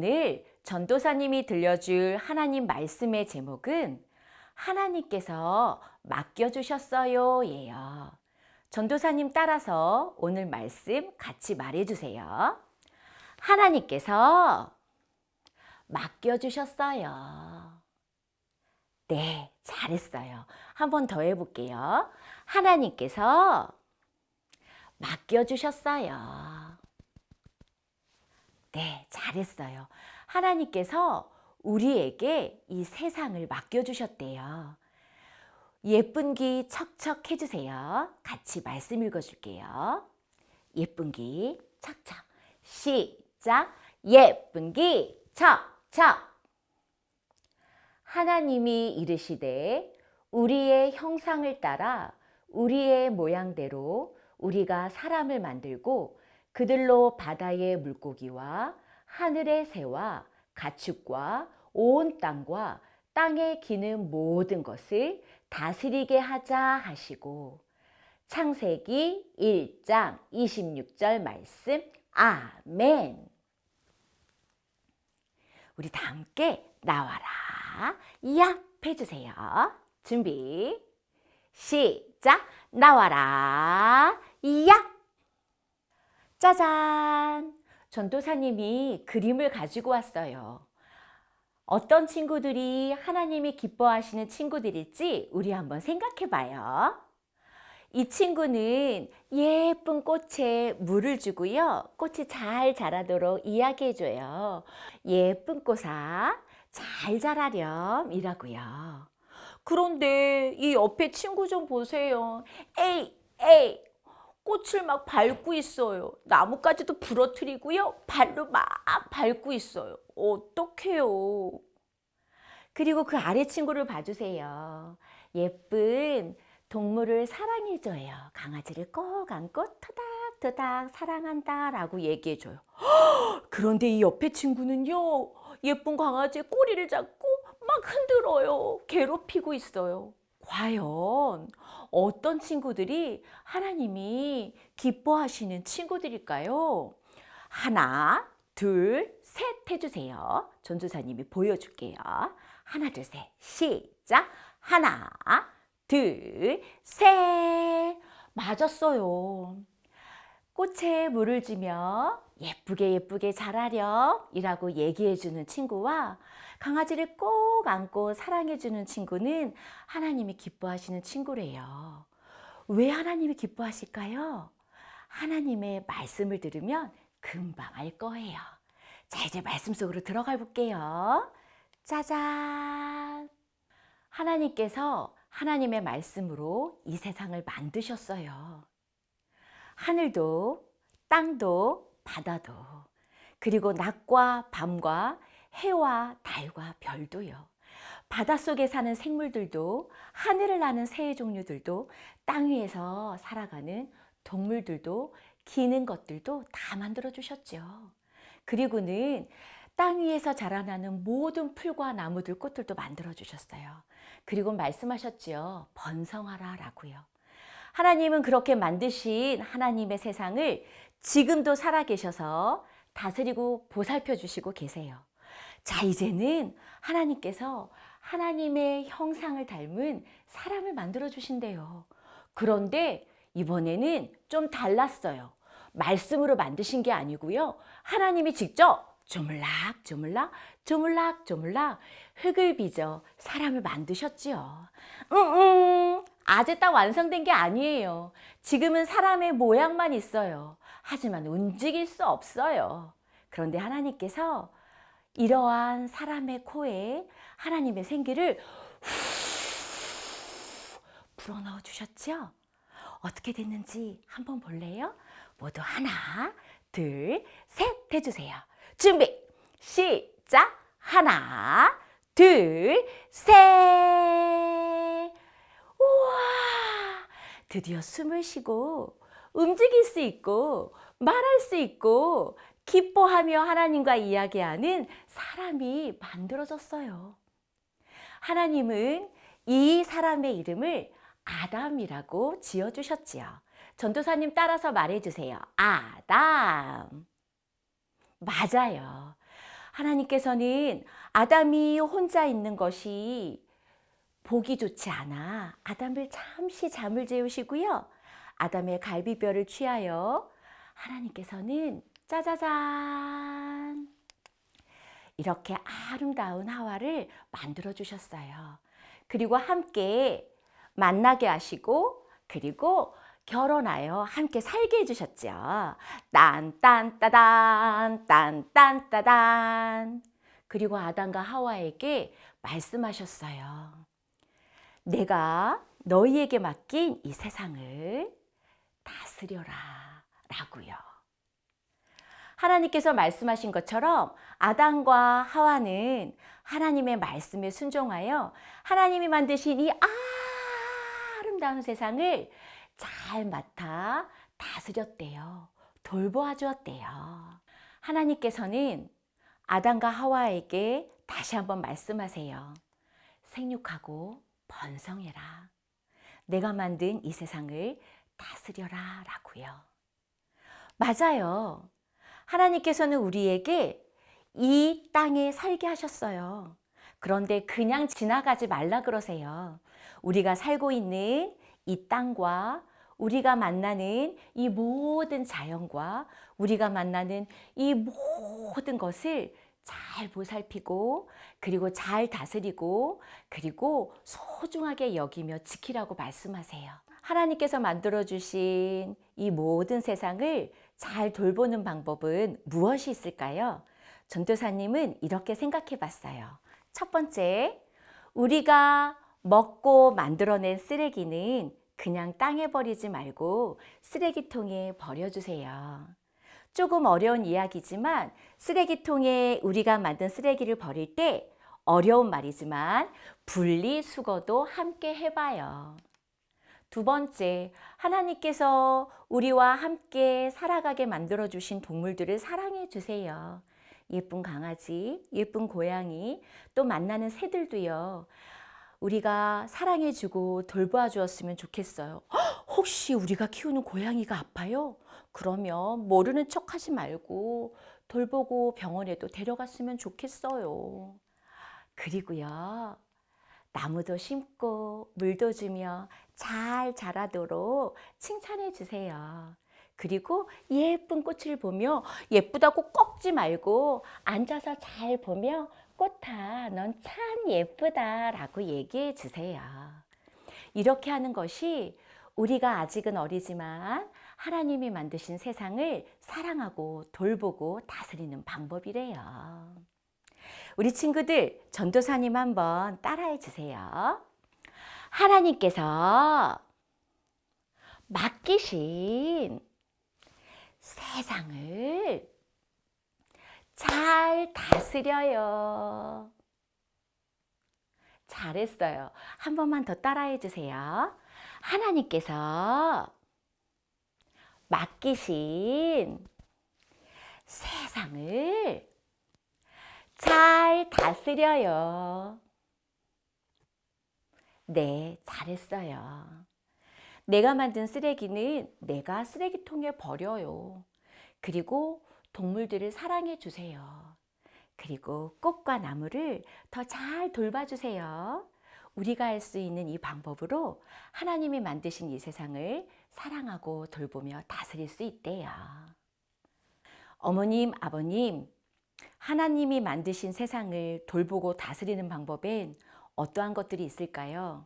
오늘 전도사님이 들려줄 하나님 말씀의 제목은 하나님께서 맡겨주셨어요 예요. 전도사님 따라서 오늘 말씀 같이 말해주세요. 하나님께서 맡겨주셨어요. 네, 잘했어요. 한 번 더 해볼게요. 하나님께서 맡겨주셨어요. 네, 잘했어요. 하나님께서 우리에게 이 세상을 맡겨주셨대요. 예쁜 기 척척 해주세요. 같이 말씀 읽어줄게요. 예쁜 기 척척. 시작. 예쁜 기 척척. 하나님이 이르시되 우리의 형상을 따라 우리의 모양대로 우리가 사람을 만들고 그들로 바다의 물고기와 하늘의 새와 가축과 온 땅과 땅에 기는 모든 것을 다스리게 하자 하시고 창세기 1장 26절 말씀 아멘. 우리 다 함께 나와라 야 해주세요. 준비 시작. 나와라 야. 짜잔! 전도사님이 그림을 가지고 왔어요. 어떤 친구들이 하나님이 기뻐하시는 친구들일지 우리 한번 생각해 봐요. 이 친구는 예쁜 꽃에 물을 주고요. 꽃이 잘 자라도록 이야기해 줘요. 예쁜 꽃아, 잘 자라렴 이라고요. 그런데 이 옆에 친구 좀 보세요. 에이, 에이! 꽃을 막 밟고 있어요. 나뭇가지도 부러뜨리고요. 발로 막 밟고 있어요. 어떡해요. 그리고 그 아래 친구를 봐주세요. 예쁜 동물을 사랑해줘요. 강아지를 꼭 안고 토닥토닥 사랑한다 라고 얘기해줘요. 그런데 이 옆에 친구는요. 예쁜 강아지의 꼬리를 잡고 막 흔들어요. 괴롭히고 있어요. 과연 어떤 친구들이 하나님이 기뻐하시는 친구들일까요? 하나, 둘, 셋 해주세요. 전도사님이 보여줄게요. 하나, 둘, 셋. 시작. 하나, 둘, 셋. 맞았어요. 꽃에 물을 주며 예쁘게 자라렴 이라고 얘기해주는 친구와 강아지를 꼭 안고 사랑해주는 친구는 하나님이 기뻐하시는 친구래요. 왜 하나님이 기뻐하실까요? 하나님의 말씀을 들으면 금방 알 거예요. 자, 이제 말씀 속으로 들어가 볼게요. 짜잔! 하나님께서 하나님의 말씀으로 이 세상을 만드셨어요. 하늘도, 땅도, 바다도, 그리고 낮과 밤과 해와 달과 별도요. 바닷속에 사는 생물들도, 하늘을 나는 새의 종류들도, 땅 위에서 살아가는 동물들도, 기는 것들도 다 만들어 주셨죠. 그리고는 땅 위에서 자라나는 모든 풀과 나무들, 꽃들도 만들어 주셨어요. 그리고 말씀하셨지요. 번성하라 라고요. 하나님은 그렇게 만드신 하나님의 세상을 지금도 살아계셔서 다스리고 보살펴 주시고 계세요. 자, 이제는 하나님께서 하나님의 형상을 닮은 사람을 만들어 주신대요. 그런데 이번에는 좀 달랐어요. 말씀으로 만드신 게 아니고요. 하나님이 직접 조물락 흙을 빚어 사람을 만드셨지요. 아직 딱 완성된 게 아니에요. 지금은 사람의 모양만 있어요. 하지만 움직일 수 없어요. 그런데 하나님께서 이러한 사람의 코에 하나님의 생기를 불어넣어 주셨죠? 어떻게 됐는지 한번 볼래요? 모두 하나, 둘, 셋 해주세요. 준비, 시작! 하나, 둘, 셋! 우와! 드디어 숨을 쉬고 움직일 수 있고 말할 수 있고 기뻐하며 하나님과 이야기하는 사람이 만들어졌어요. 하나님은 이 사람의 이름을 아담이라고 지어주셨지요. 전도사님 따라서 말해주세요. 아담. 맞아요. 하나님께서는 아담이 혼자 있는 것이 보기 좋지 않아 아담을 잠시 잠을 재우시고요. 아담의 갈비뼈를 취하여 하나님께서는 짜자잔 이렇게 아름다운 하와를 만들어 주셨어요. 그리고 함께 만나게 하시고 그리고 결혼하여 함께 살게 해주셨죠. 딴딴따단 딴딴따단. 그리고 아담과 하와에게 말씀하셨어요. 내가 너희에게 맡긴 이 세상을 다스려라 라고요. 하나님께서 말씀하신 것처럼 아담과 하와는 하나님의 말씀에 순종하여 하나님이 만드신 이 아름다운 세상을 잘 맡아 다스렸대요. 돌보아 주었대요. 하나님께서는 아담과 하와에게 다시 한번 말씀하세요. 생육하고 번성해라. 내가 만든 이 세상을 다스려라 라고요. 맞아요. 하나님께서는 우리에게 이 땅에 살게 하셨어요. 그런데 그냥 지나가지 말라 그러세요. 우리가 살고 있는 이 땅과 우리가 만나는 이 모든 자연과 우리가 만나는 이 모든 것을 잘 보살피고 그리고 잘 다스리고 그리고 소중하게 여기며 지키라고 말씀하세요. 하나님께서 만들어주신 이 모든 세상을 잘 돌보는 방법은 무엇이 있을까요? 전도사님은 이렇게 생각해 봤어요. 첫 번째, 우리가 먹고 만들어낸 쓰레기는 그냥 땅에 버리지 말고 쓰레기통에 버려주세요. 조금 어려운 이야기지만 쓰레기통에 우리가 만든 쓰레기를 버릴 때 어려운 말이지만 분리수거도 함께 해봐요. 두 번째, 하나님께서 우리와 함께 살아가게 만들어주신 동물들을 사랑해 주세요. 예쁜 강아지, 예쁜 고양이, 또 만나는 새들도요. 우리가 사랑해 주고 돌보아 주었으면 좋겠어요. 혹시 우리가 키우는 고양이가 아파요? 그러면 모르는 척 하지 말고 돌보고 병원에도 데려갔으면 좋겠어요. 그리고요. 나무도 심고 물도 주며 잘 자라도록 칭찬해 주세요. 그리고 예쁜 꽃을 보며 예쁘다고 꺾지 말고 앉아서 잘 보며 꽃아, 넌 참 예쁘다 라고 얘기해 주세요. 이렇게 하는 것이 우리가 아직은 어리지만 하나님이 만드신 세상을 사랑하고 돌보고 다스리는 방법이래요. 우리 친구들, 전도사님 한번 따라해 주세요. 하나님께서 맡기신 세상을 잘 다스려요. 잘했어요. 한 번만 더 따라해 주세요. 하나님께서 맡기신 세상을 잘 다스려요. 네, 잘했어요. 내가 만든 쓰레기는 내가 쓰레기통에 버려요. 그리고 동물들을 사랑해 주세요. 그리고 꽃과 나무를 더 잘 돌봐주세요. 우리가 할 수 있는 이 방법으로 하나님이 만드신 이 세상을 사랑하고 돌보며 다스릴 수 있대요. 어머님, 아버님, 하나님이 만드신 세상을 돌보고 다스리는 방법엔 어떠한 것들이 있을까요?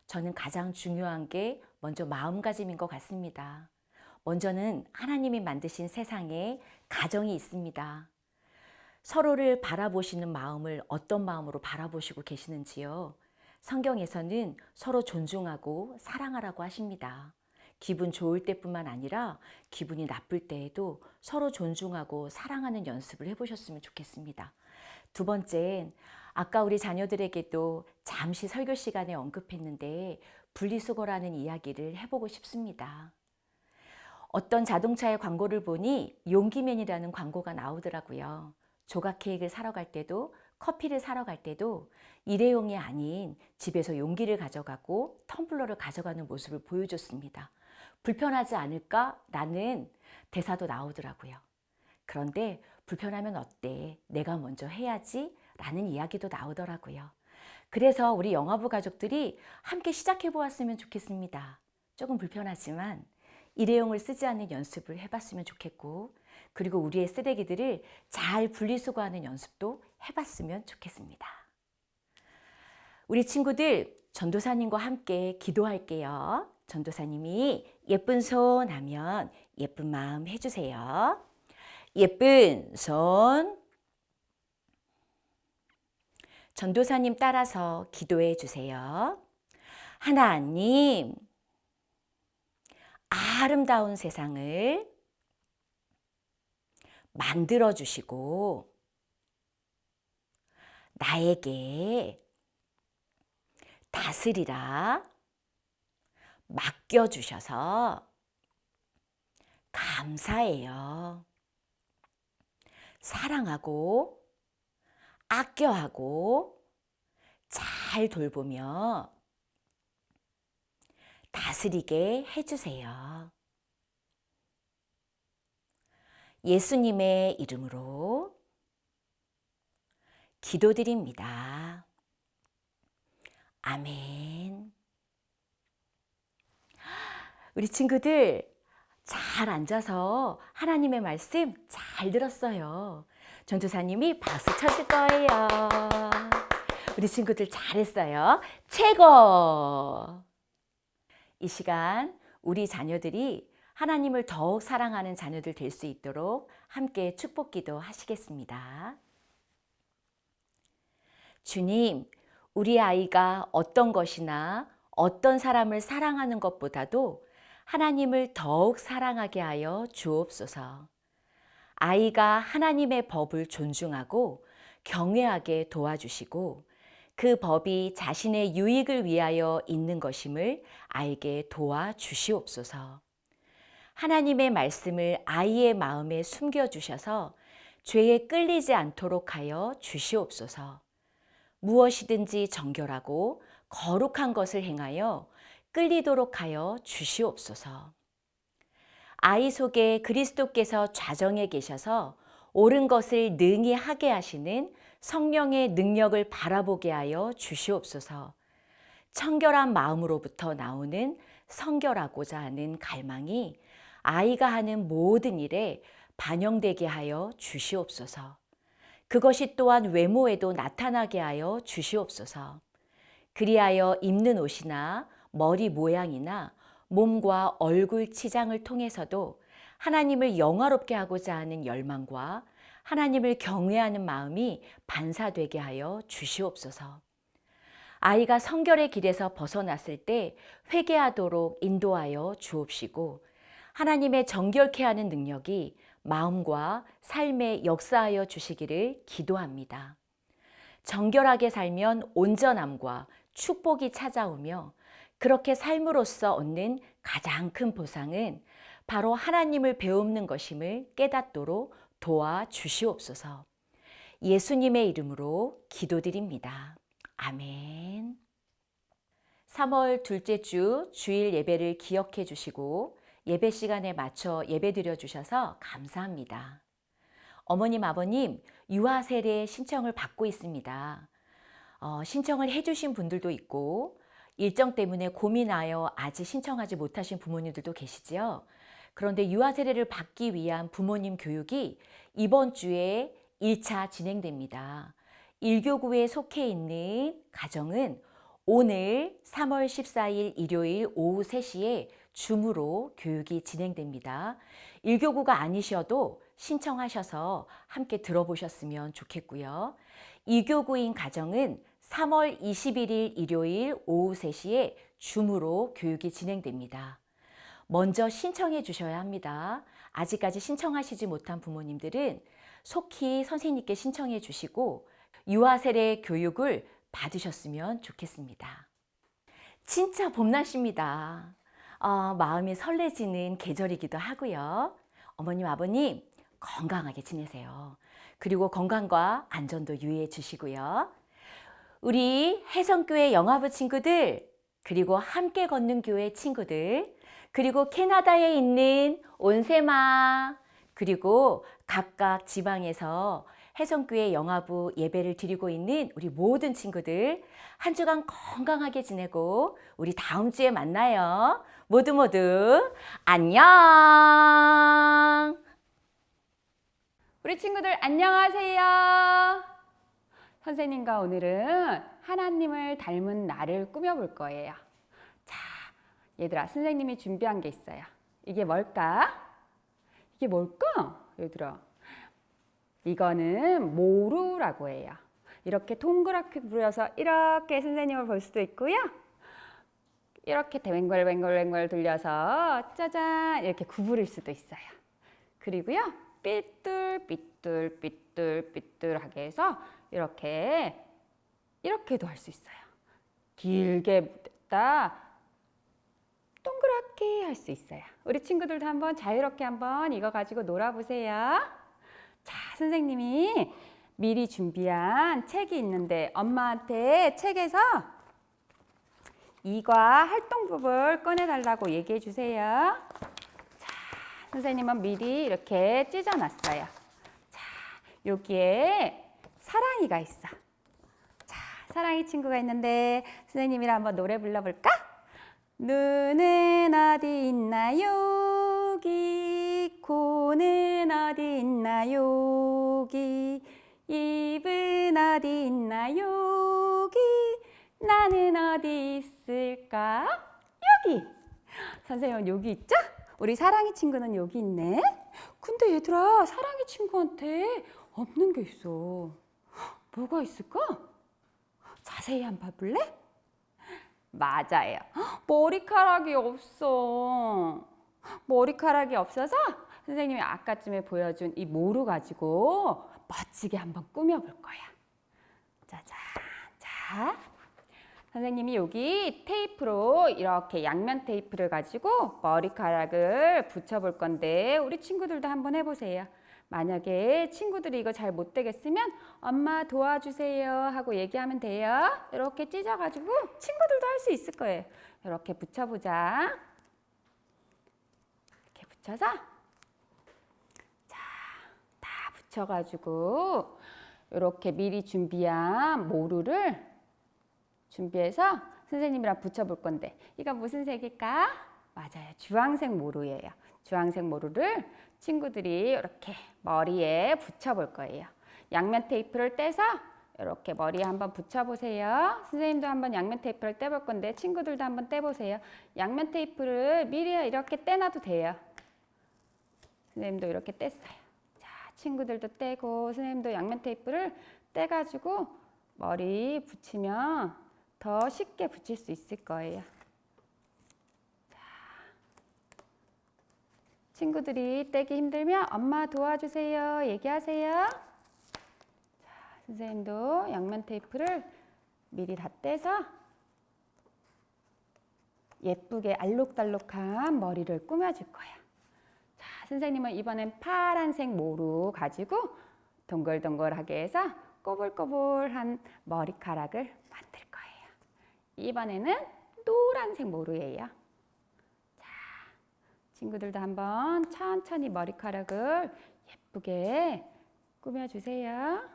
저는 가장 중요한 게 먼저 마음가짐인 것 같습니다. 먼저는 하나님이 만드신 세상에 가정이 있습니다. 서로를 바라보시는 마음을 어떤 마음으로 바라보시고 계시는지요? 성경에서는 서로 존중하고 사랑하라고 하십니다. 기분 좋을 때뿐만 아니라 기분이 나쁠 때에도 서로 존중하고 사랑하는 연습을 해보셨으면 좋겠습니다. 두 번째는 아까 우리 자녀들에게도 잠시 설교 시간에 언급했는데 분리수거라는 이야기를 해보고 싶습니다. 어떤 자동차의 광고를 보니 용기맨이라는 광고가 나오더라고요. 조각 케이크를 사러 갈 때도 커피를 사러 갈 때도 일회용이 아닌 집에서 용기를 가져가고 텀블러를 가져가는 모습을 보여줬습니다. 불편하지 않을까라는 대사도 나오더라고요. 그런데 불편하면 어때? 내가 먼저 해야지 라는 이야기도 나오더라고요. 그래서 우리 영화부 가족들이 함께 시작해 보았으면 좋겠습니다. 조금 불편하지만 일회용을 쓰지 않는 연습을 해봤으면 좋겠고, 그리고 우리의 쓰레기들을 잘 분리수거하는 연습도 해봤으면 좋겠습니다. 우리 친구들, 전도사님과 함께 기도할게요. 전도사님이 예쁜 손 하면 예쁜 마음 해주세요. 예쁜 손. 전도사님 따라서 기도해 주세요. 하나님, 아름다운 세상을 만들어 주시고 나에게 다스리라 맡겨 주셔서 감사해요. 사랑하고 아껴하고 잘 돌보며 다스리게 해주세요. 예수님의 이름으로 기도드립니다. 아멘. 우리 친구들 잘 앉아서 하나님의 말씀 잘 들었어요. 전도사님이 박수 쳐줄 거예요. 우리 친구들 잘했어요. 최고! 이 시간 우리 자녀들이 하나님을 더욱 사랑하는 자녀들 될 수 있도록 함께 축복기도 하시겠습니다. 주님, 우리 아이가 어떤 것이나 어떤 사람을 사랑하는 것보다도 하나님을 더욱 사랑하게 하여 주옵소서. 아이가 하나님의 법을 존중하고 경외하게 도와주시고 그 법이 자신의 유익을 위하여 있는 것임을 알게 도와주시옵소서. 하나님의 말씀을 아이의 마음에 숨겨주셔서 죄에 끌리지 않도록 하여 주시옵소서. 무엇이든지 정결하고 거룩한 것을 행하여 끌리도록 하여 주시옵소서. 아이 속에 그리스도께서 좌정에 계셔서 옳은 것을 능히 하게 하시는 성령의 능력을 바라보게 하여 주시옵소서. 청결한 마음으로부터 나오는 성결하고자 하는 갈망이 아이가 하는 모든 일에 반영되게 하여 주시옵소서. 그것이 또한 외모에도 나타나게 하여 주시옵소서. 그리하여 입는 옷이나 머리 모양이나 몸과 얼굴 치장을 통해서도 하나님을 영화롭게 하고자 하는 열망과 하나님을 경외하는 마음이 반사되게 하여 주시옵소서. 아이가 성결의 길에서 벗어났을 때 회개하도록 인도하여 주옵시고 하나님의 정결케 하는 능력이 마음과 삶에 역사하여 주시기를 기도합니다. 정결하게 살면 온전함과 축복이 찾아오며 그렇게 삶으로써 얻는 가장 큰 보상은 바로 하나님을 배우는 것임을 깨닫도록 도와주시옵소서. 예수님의 이름으로 기도드립니다. 아멘. 3월 둘째 주 주일 예배를 기억해 주시고 예배 시간에 맞춰 예배 드려 주셔서 감사합니다. 어머님, 아버님, 유아 세례 신청을 받고 있습니다. 신청을 해주신 분들도 있고 일정 때문에 고민하여 아직 신청하지 못하신 부모님들도 계시지요. 그런데 유아 세례를 받기 위한 부모님 교육이 이번 주에 1차 진행됩니다. 일교구에 속해 있는 가정은 오늘 3월 14일 일요일 오후 3시에 줌으로 교육이 진행됩니다. 일교구가 아니셔도 신청하셔서 함께 들어보셨으면 좋겠고요. 이교구인 가정은 3월 21일 일요일 오후 3시에 줌으로 교육이 진행됩니다. 먼저 신청해 주셔야 합니다. 아직까지 신청하시지 못한 부모님들은 속히 선생님께 신청해 주시고 유아 세례 교육을 받으셨으면 좋겠습니다. 진짜 봄날씨입니다. 마음이 설레지는 계절이기도 하고요. 어머님, 아버님 건강하게 지내세요. 그리고 건강과 안전도 유의해 주시고요. 우리 혜성교회 영화부 친구들, 그리고 함께 걷는 교회 친구들, 그리고 캐나다에 있는 온세마, 그리고 각각 지방에서 혜성교회 영화부 예배를 드리고 있는 우리 모든 친구들 한 주간 건강하게 지내고 우리 다음 주에 만나요. 모두 모두 안녕. 우리 친구들 안녕하세요. 선생님과 오늘은 하나님을 닮은 나를 꾸며볼 거예요. 자, 얘들아, 선생님이 준비한 게 있어요. 이게 뭘까? 이게 뭘까? 얘들아, 이거는 모루라고 해요. 이렇게 동그랗게 그려서 이렇게 선생님을 볼 수도 있고요. 이렇게 뱅글뱅글 돌려서 짜잔 이렇게 구부릴 수도 있어요. 그리고요, 삐뚤삐뚤하게 해서 이렇게도 할 수 있어요. 길게 다 동그랗게 할 수 있어요. 우리 친구들도 한번 자유롭게 한번 이거 가지고 놀아보세요. 자, 선생님이 미리 준비한 책이 있는데 엄마한테 책에서 이과 활동법을 꺼내달라고 얘기해 주세요. 자, 선생님은 미리 이렇게 찢어놨어요. 자, 여기에 사랑이가 있어. 자, 사랑이 친구가 있는데 선생님이랑 한번 노래 불러볼까? 눈은 어디 있나 여기, 코는 어디 있나 여기, 입은 어디 있나 여기, 나는 어디 있을까? 여기! 선생님은 여기 있죠? 우리 사랑이 친구는 여기 있네. 근데 얘들아, 사랑이 친구한테 없는 게 있어. 뭐가 있을까? 자세히 한번 봐볼래? 맞아요. 머리카락이 없어. 머리카락이 없어서 선생님이 아까쯤에 보여준 이 모루 가지고 멋지게 한번 꾸며볼 거야. 짜잔. 자, 선생님이 여기 테이프로 이렇게 양면 테이프를 가지고 머리카락을 붙여볼 건데 우리 친구들도 한번 해보세요. 만약에 친구들이 이거 잘 못되겠으면 엄마 도와주세요 하고 얘기하면 돼요. 이렇게 찢어가지고 친구들도 할 수 있을 거예요. 이렇게 붙여보자. 이렇게 붙여서 자, 다 붙여가지고 이렇게 미리 준비한 모루를 준비해서 선생님이랑 붙여볼 건데 이거 무슨 색일까? 맞아요. 주황색 모루예요. 주황색 모루를 친구들이 이렇게 머리에 붙여볼 거예요. 양면 테이프를 떼서 이렇게 머리에 한번 붙여보세요. 선생님도 한번 양면 테이프를 떼볼 건데 친구들도 한번 떼보세요. 양면 테이프를 미리 이렇게 떼놔도 돼요. 선생님도 이렇게 뗐어요. 자, 친구들도 떼고 선생님도 양면 테이프를 떼가지고 머리 붙이면 더 쉽게 붙일 수 있을 거예요. 자, 친구들이 떼기 힘들면 엄마 도와주세요 얘기하세요. 자, 선생님도 양면 테이프를 미리 다 떼서 예쁘게 알록달록한 머리를 꾸며줄 거예요. 자, 선생님은 이번엔 파란색 모루 가지고 동글동글하게 해서 꼬불꼬불한 머리카락을 만들 거예요. 이번에는 노란색 모루예요. 자, 친구들도 한번 천천히 머리카락을 예쁘게 꾸며주세요.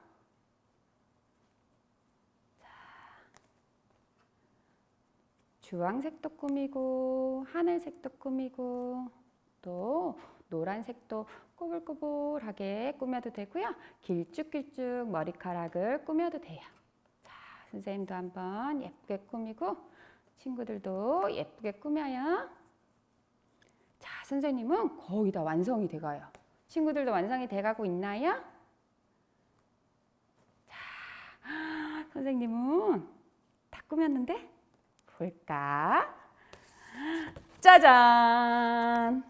자, 주황색도 꾸미고 하늘색도 꾸미고 또 노란색도 꼬불꼬불하게 꾸며도 되고요. 길쭉길쭉 머리카락을 꾸며도 돼요. 자, 선생님도 한번 예쁘게 꾸미고 친구들도 예쁘게 꾸며요. 자, 선생님은 거의 다 완성이 돼가요. 친구들도 완성이 돼가고 있나요? 자, 선생님은 다 꾸몄는데 볼까? 짜잔!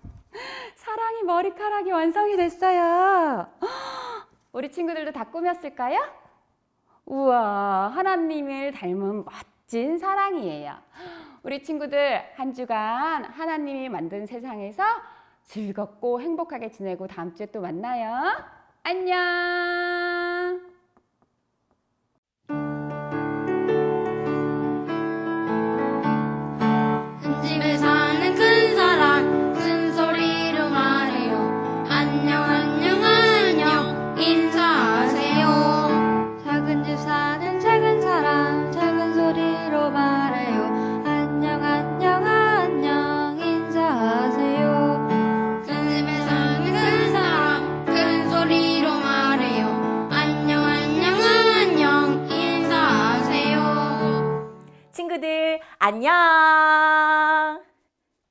사랑이 머리카락이 완성이 됐어요. 우리 친구들도 다 꾸몄을까요? 우와, 하나님을 닮은 멋진 사랑이에요. 우리 친구들 한 주간 하나님이 만든 세상에서 즐겁고 행복하게 지내고 다음 주에 또 만나요. 안녕! 한 집에 사는 큰 사람 큰 소리로 말해요. 안녕 안녕.